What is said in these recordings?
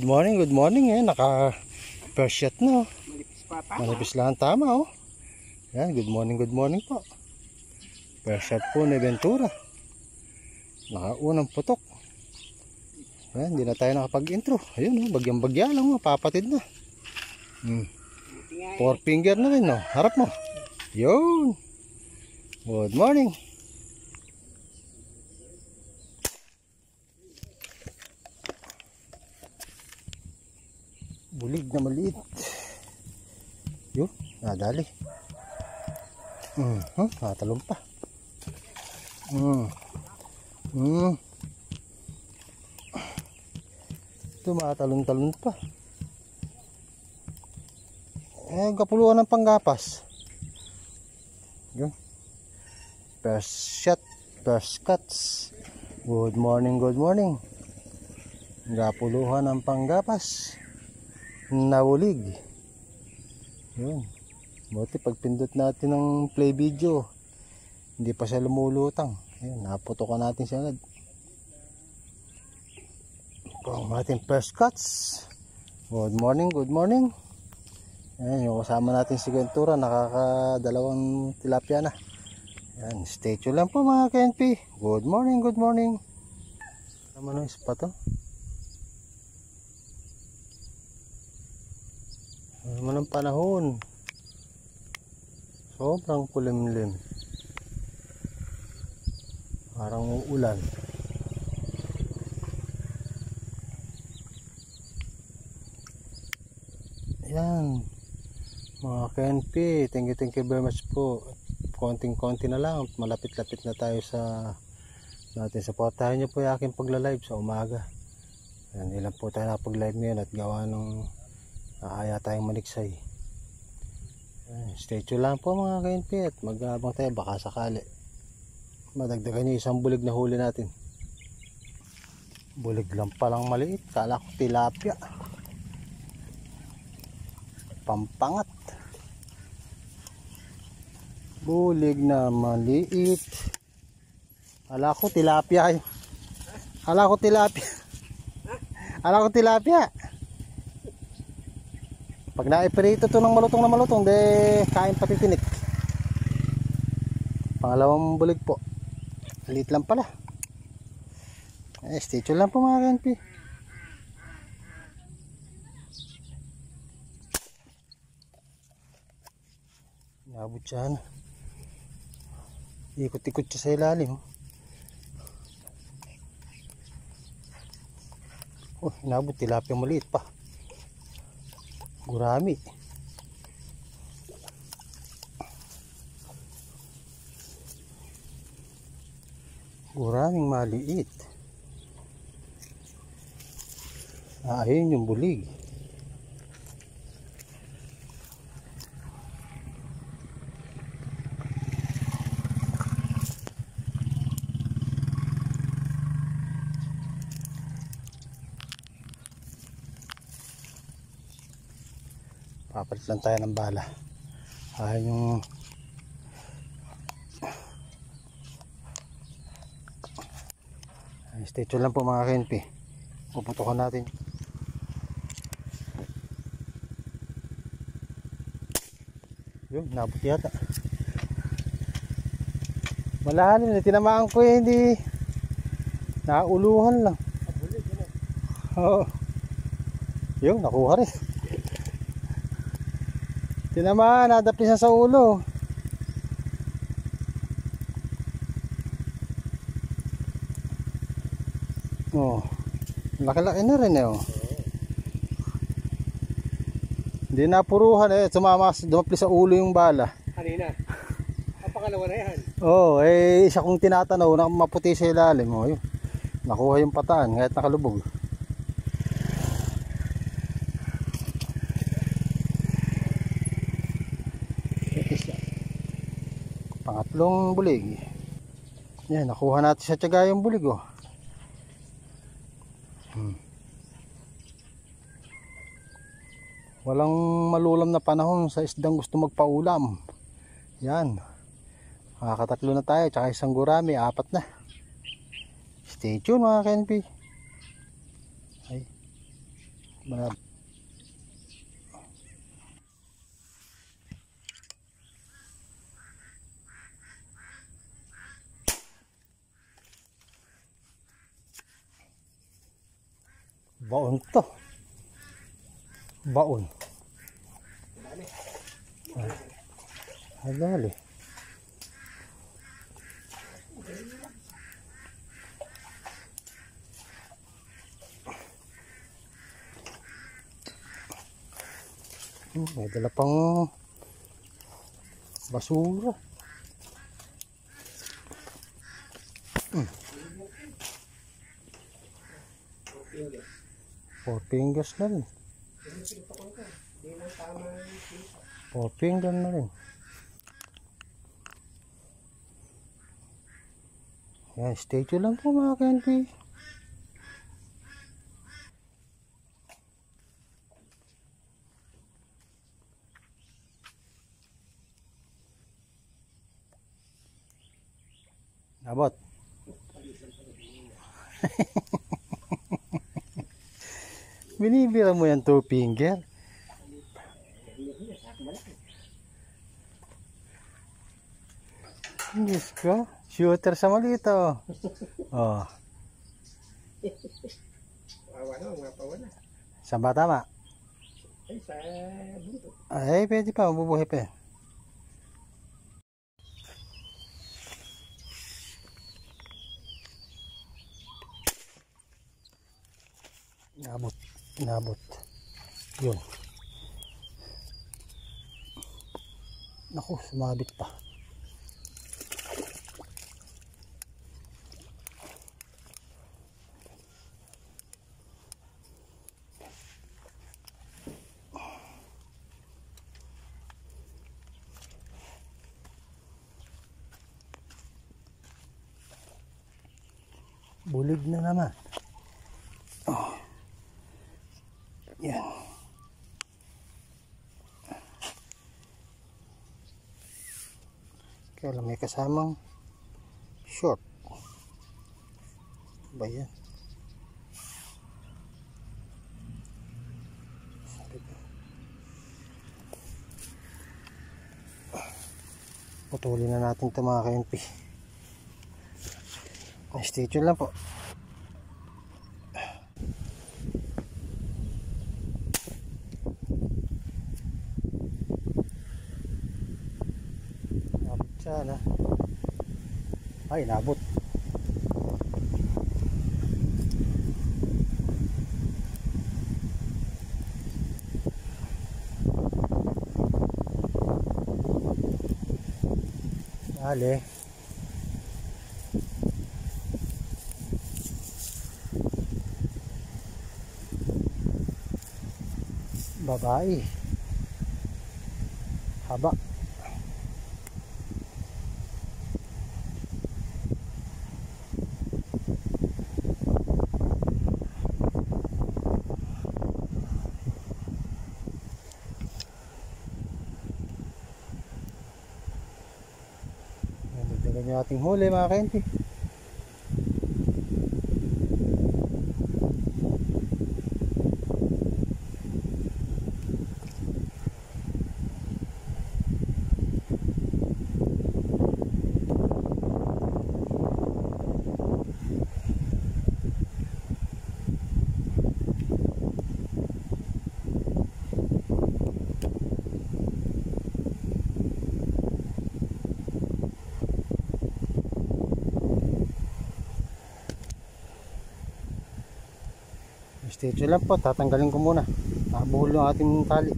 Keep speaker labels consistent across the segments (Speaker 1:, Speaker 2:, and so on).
Speaker 1: good morning eh. Naka first shot na.
Speaker 2: Malipis pa tama.
Speaker 1: Malipis lang tama oh. Yan, good morning po. First shot po ni Ventura. Nakaunang putok. Yan, hindi na tayo nakapag-intro. Ayun oh, bagyang-bagya lang oh, papatid na. Four finger na rin oh. Harap mo. Yun. Good morning. Bulig na maliit. Yun, nadali. Natalong pa. Ito makatalon-talon pa. Kapuluan ng panggapas. Yun. First shot, first cuts. Good morning, good morning. Kapuluhan ng panggapas. Nabulig. Yun. Buti pagpindot natin ng play video, hindi pa siya lumulutang. Ayun, naputokan natin siya agad. Ang ating first cuts. Good morning, good morning. Ayan, yung kasama natin si Ventura, nakakadalawang tilapia na. Ayan, stay tuned lang po mga KNP. Good morning, good morning. Tama na yung spot to. Naman ang panahon, sobrang kulimlim, parang uulan. Yan mga KNP, thank you very much po. Konting-konti na lang, malapit-lapit na tayo sa natin. Supportahan nyo po yung aking pagla-live sa umaga. Yan, ilan po tayo nakapag-live ngayon at gawa ng kaya tayong maniksay. Stay tuned lang po mga KNP at mag-aabang tayo baka sakali madagdagan yung isang bulig na huli natin. Bulig lang palang maliit, kala ko tilapia. Pampangat. Bulig na maliit, kala ko tilapia. Kala ko tilapia. Pag naiprito to ng malutong, de kain pati tinik. Pangalawang bulig po. Liit lang pala. Stay tuned lang po mga KNP. Nabot siya na. Ikot-ikot siya sa ilalim. Oh, nabot tilapia maliit pa. Gurami. Guraming maliit. Ayun yung bulig. Papalit lang tayo ng bala. Ayun yung stay tuned lang po mga KNP. Puputukan natin. Yun, nabot yata. Malalim na tinamaan ko eh, hindi nauluhan lang. Oo. Yun, nakuha rin. Tinamaan, nadapis na sa ulo. Oh, laki-laki na rin eh oh. Hindi napuruhan eh, dumapli sa ulo yung bala.
Speaker 2: Kanina, ang pangalawa na yan.
Speaker 1: Oh, eh isa kong tinatanaw na maputi sa ilalim oh, yun. Nakuha yung pataan kahit nakalubog. Pangatlong bulig. Yan, nakuha natin sa tiyaga yung bulig oh. Walang malulam na panahon sa isdang gusto magpaulam. Yan. Makakatatlo na tayo, tsaka isang gurami, 4 na. Stay tuned mga KNP. Ay. Malab. Baon to. Baon. Dali. May dala pang basura. Four fingers na rin. Four finger na rin. Yan, statue lang po mga KNP. Abot. Binibira mo yan two finger. Diyos ko. Shooter sa malito. Oh.
Speaker 2: Wawa na, mapawala.
Speaker 1: Saan ba tama?
Speaker 2: Ay, sa bunto.
Speaker 1: Ay, pwede pa. Mabubuhay pa. Inabot. Inabot. Yun. Naku, sumabit pa. Bulig na naman. Oh. Yan. Kaya lang may kasamang short. Ba yan? Putulin na natin ito mga KNP. Stay tuned lang po. Nabot sana. Ay, nabot. Dali. Babae. Haba. Nagdagan yung ating huli mga KNP. Stay lang po, tatanggalin ko muna. Nakabuhol yung ating tali.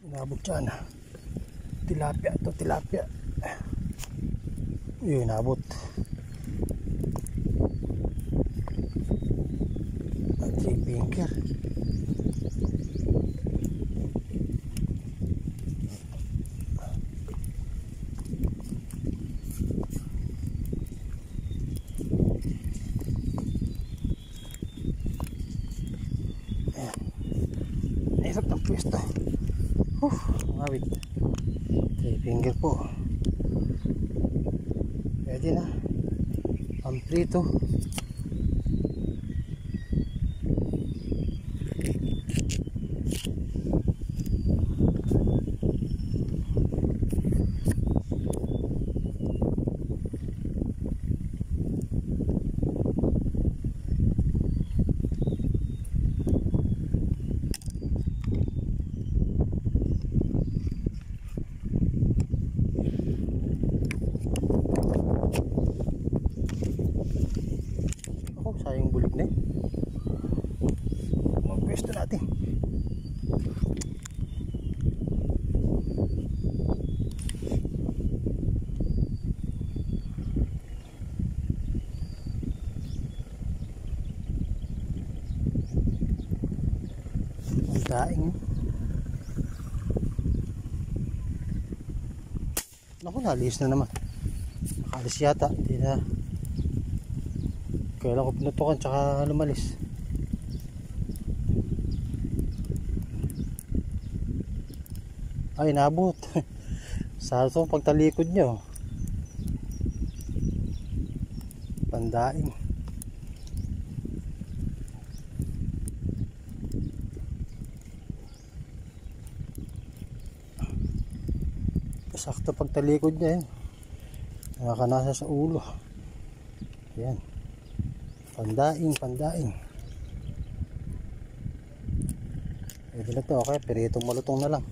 Speaker 1: Inabot dyan. Tilapia to, tilapia. Yun, inabot. At 3 finger. Hirap ng pwesto. Mawit. 3 finger po. Pwede na. Pamprito. Sayang bulig na eh. Magpwesto natin. Ang daing. Naku, nalis na naman. Nakalis yata. Hindi na. Kailan ko pinutukan tsaka lumalis. Ay, nabot. Sa itong pagtalikod nyo. Pandaing. Sakto pagtalikod niya yun. Nakakanasa sa ulo. Yan. Pandaing. Pwede na to, okay? Piritong malutong na lang.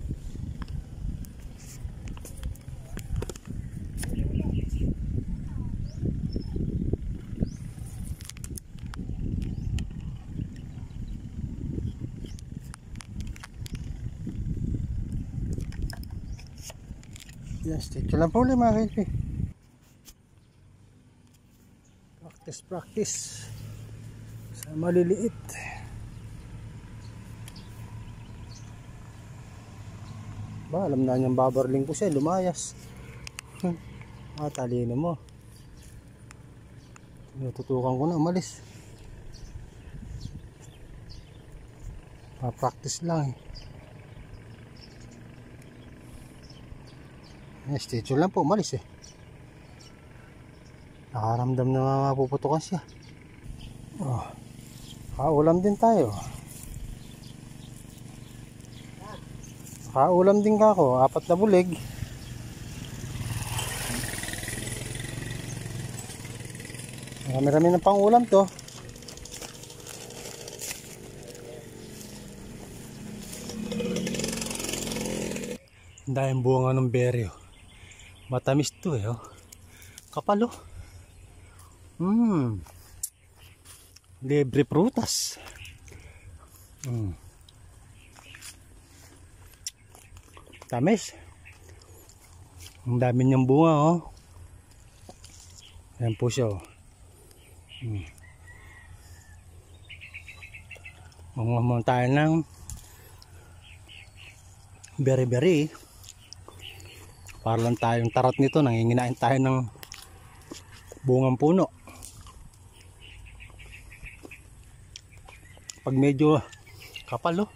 Speaker 1: Yan, stitch lang po ulit mga kailpi. Practice sa maliliit. Ba, alam na niyang babarling ko siya, lumayas. Talino mo. Tinututukan ko na umalis. Practice lang eh. Stitch lang po, umalis eh. Nakaramdam na mapuputukan siya. Oh, kaulam din tayo. Kaulam din ka ako, 4 na bulig. Marami-rami ng pangulam to. Ang daming bunga ng beryo. Matamis to eh. Oh. Kapal oh. Libre prutas. Tamis. Ang dami niyang bunga oh. Ayan po siya oh. Manguha tayo ng beri-beri. Para lang tayong tarat nito, nanginginain tayo ng bungang puno. Pag medyo kapal oh.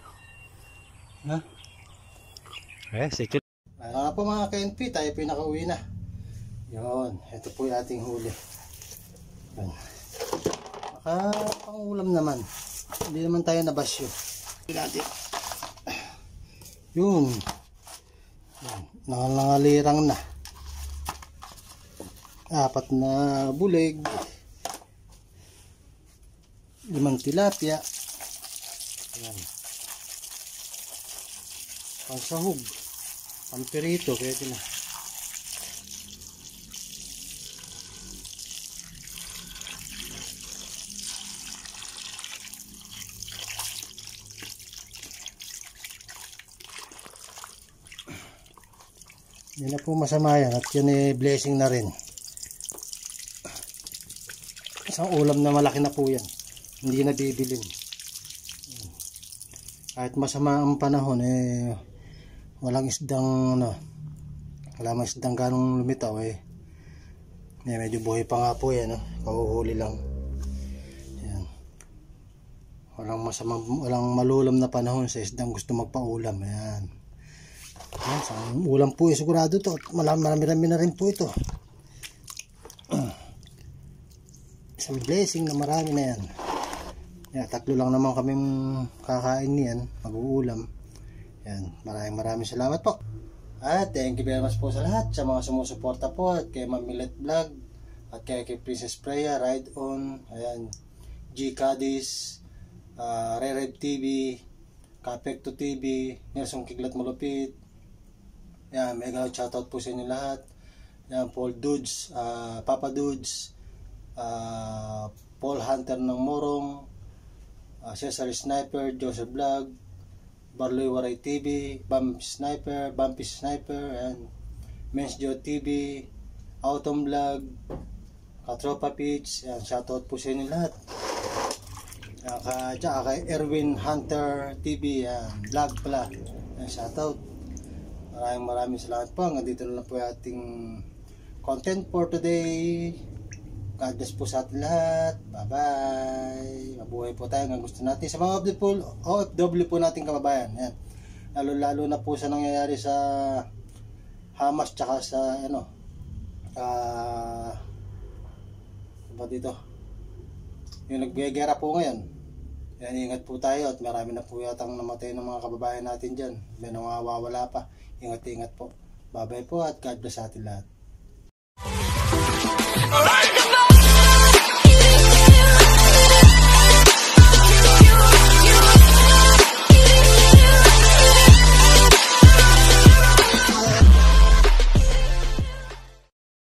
Speaker 1: Sige. Ano na po mga KNP, tayo pinaka-uwi na. Yun, ito po yung ating huli. Pangulam naman. Hindi naman tayo nabasyo. Yun. Nangalirang na. 4 na bulig. 5 tilapia. Ayan. Pansahog. Pampirito. Kaya ito na. Yan na po masama yan. At yun eh blessing na rin. Isang ulam na malaki na po yan. Hindi na bibilin. Kahit masama ang panahon eh walang isdang walang isdang ganong lumitaw eh. Medyo buhay pa nga po yan. Kahuhuli lang. Yan. Walang malulam na panahon sa isdang gusto magpaulam. Ayan. Yan, sa ulam po yung sigurado to. Marami-rami na rin po ito. Isang blessing na marami na yan. Yan, 3 lang naman kaming kakain niyan, mag-uulam. Yan, maraming salamat po. At thank you very much po sa lahat, sa mga sumusuporta po, at kay Ma'am Millet Vlog, at kay Princess Freya, Ride On, ayan, G Cadiz, Rerev TV, Capecto TV, Nelson Kiglat Malupit. Yan, mega shoutout po sa inyo lahat. Yan, Paul Dudes, Papa Dudes, Paul Hunter ng Morong, Cesar Sniper, Joseph Vlog, Barloy Waray TV, Bumpy Sniper, and Men's Joe TV, Autumn Vlog, Katropa Pitch. Yan, shoutout po sa inyo lahat. Tsaka kay Erwin Hunter TV, yan, vlog pala. Yan, shoutout. Maraming salamat po. Hanggang dito na lang po yung ating content for today. God bless po sa atin lahat. Bye-bye. Mabuhay po tayo hanggang gusto natin. Sa mga OFW po nating kababayan. Yan. Lalo na po sa nangyayari sa Hamas tsaka sa ba dito? Yung naggegera po ngayon. Yan, ingat po tayo at marami na po yatang namatay ng mga kababayan natin dyan. May nawawala pa. Ingat po. Bye-bye po at God bless sa atin lahat.